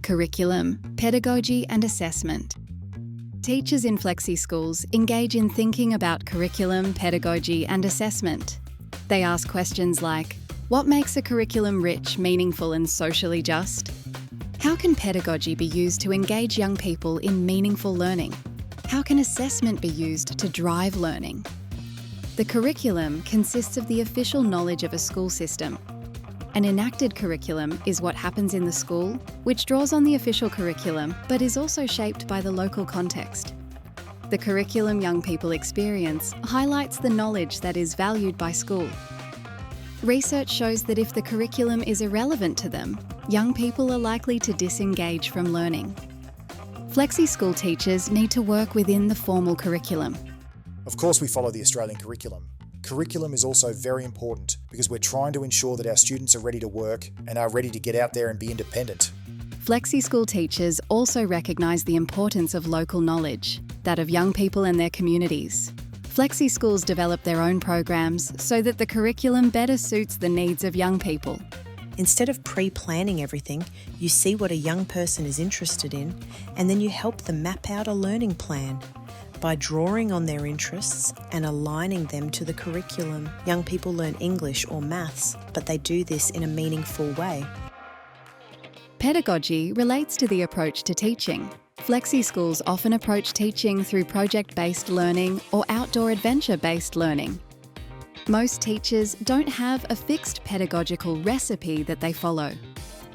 Curriculum, pedagogy and assessment. Teachers in flexi schools engage in thinking about curriculum, pedagogy and assessment. They ask questions like, what makes a curriculum rich, meaningful and socially just? How can pedagogy be used to engage young people in meaningful learning? How can assessment be used to drive learning? The curriculum consists of the official knowledge of a school system. An enacted curriculum is what happens in the school, which draws on the official curriculum but is also shaped by the local context. The curriculum young people experience highlights the knowledge that is valued by school. Research shows that if the curriculum is irrelevant to them, young people are likely to disengage from learning. Flexi school teachers need to work within the formal curriculum. Of course we follow the Australian curriculum. Curriculum is also very important because we're trying to ensure that our students are ready to work and are ready to get out there and be independent. Flexi school teachers also recognise the importance of local knowledge, that of young people and their communities. Flexi schools develop their own programs so that the curriculum better suits the needs of young people. Instead of pre-planning everything, you see what a young person is interested in and then you help them map out a learning plan. By drawing on their interests and aligning them to the curriculum, young people learn English or maths, but they do this in a meaningful way. Pedagogy relates to the approach to teaching. Flexi schools often approach teaching through project-based learning or outdoor adventure-based learning. Most teachers don't have a fixed pedagogical recipe that they follow.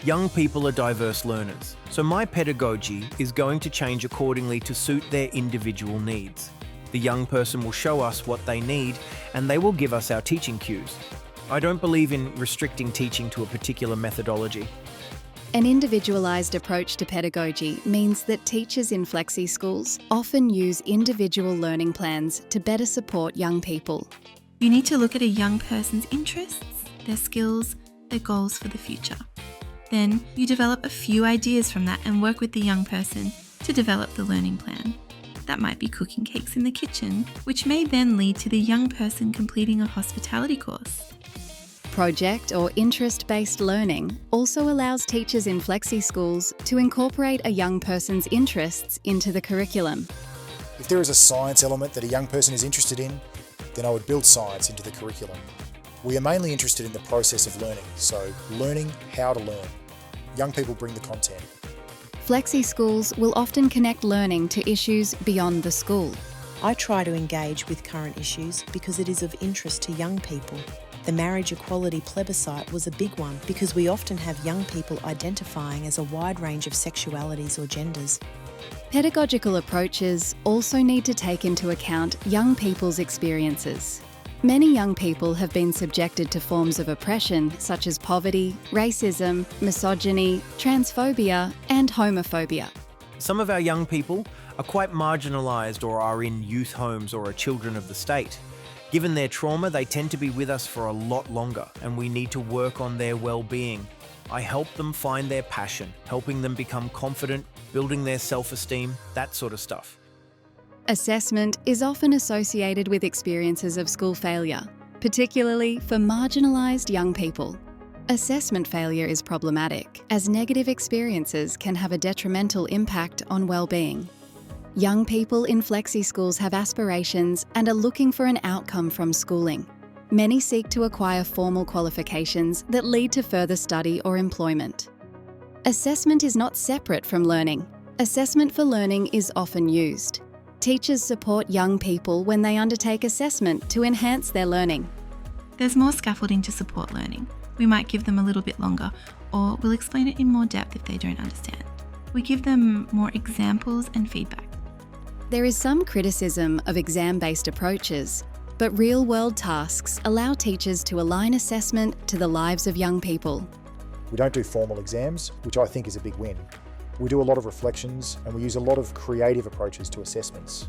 Young people are diverse learners, so my pedagogy is going to change accordingly to suit their individual needs. The young person will show us what they need and they will give us our teaching cues. I don't believe in restricting teaching to a particular methodology. An individualised approach to pedagogy means that teachers in flexi schools often use individual learning plans to better support young people. You need to look at a young person's interests, their skills, their goals for the future. Then you develop a few ideas from that and work with the young person to develop the learning plan. That might be cooking cakes in the kitchen, which may then lead to the young person completing a hospitality course. Project or interest-based learning also allows teachers in flexi schools to incorporate a young person's interests into the curriculum. If there is a science element that a young person is interested in, then I would build science into the curriculum. We are mainly interested in the process of learning, so learning how to learn. Young people bring the content. Flexi schools will often connect learning to issues beyond the school. I try to engage with current issues because it is of interest to young people. The marriage equality plebiscite was a big one because we often have young people identifying as a wide range of sexualities or genders. Pedagogical approaches also need to take into account young people's experiences. Many young people have been subjected to forms of oppression such as poverty, racism, misogyny, transphobia and homophobia. Some of our young people are quite marginalised or are in youth homes or are children of the state. Given their trauma, they tend to be with us for a lot longer and we need to work on their well-being. I help them find their passion, helping them become confident, building their self-esteem, that sort of stuff. Assessment is often associated with experiences of school failure, particularly for marginalised young people. Assessment failure is problematic, as negative experiences can have a detrimental impact on well-being. Young people in flexi schools have aspirations and are looking for an outcome from schooling. Many seek to acquire formal qualifications that lead to further study or employment. Assessment is not separate from learning. Assessment for learning is often used. Teachers support young people when they undertake assessment to enhance their learning. There's more scaffolding to support learning. We might give them a little bit longer, or we'll explain it in more depth if they don't understand. We give them more examples and feedback. There is some criticism of exam-based approaches, but real-world tasks allow teachers to align assessment to the lives of young people. We don't do formal exams, which I think is a big win. We do a lot of reflections and we use a lot of creative approaches to assessments.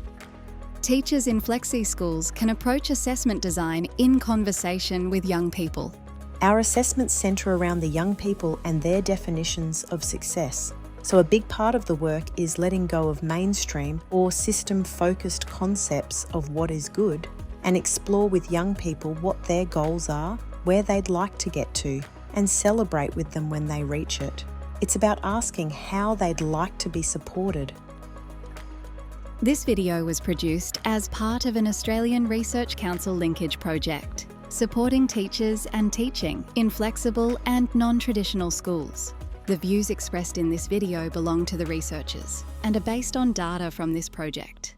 Teachers in flexi schools can approach assessment design in conversation with young people. Our assessments centre around the young people and their definitions of success. So a big part of the work is letting go of mainstream or system-focused concepts of what is good and explore with young people what their goals are, where they'd like to get to, and celebrate with them when they reach it. It's about asking how they'd like to be supported. This video was produced as part of an Australian Research Council Linkage project, supporting teachers and teaching in flexible and non-traditional schools. The views expressed in this video belong to the researchers and are based on data from this project.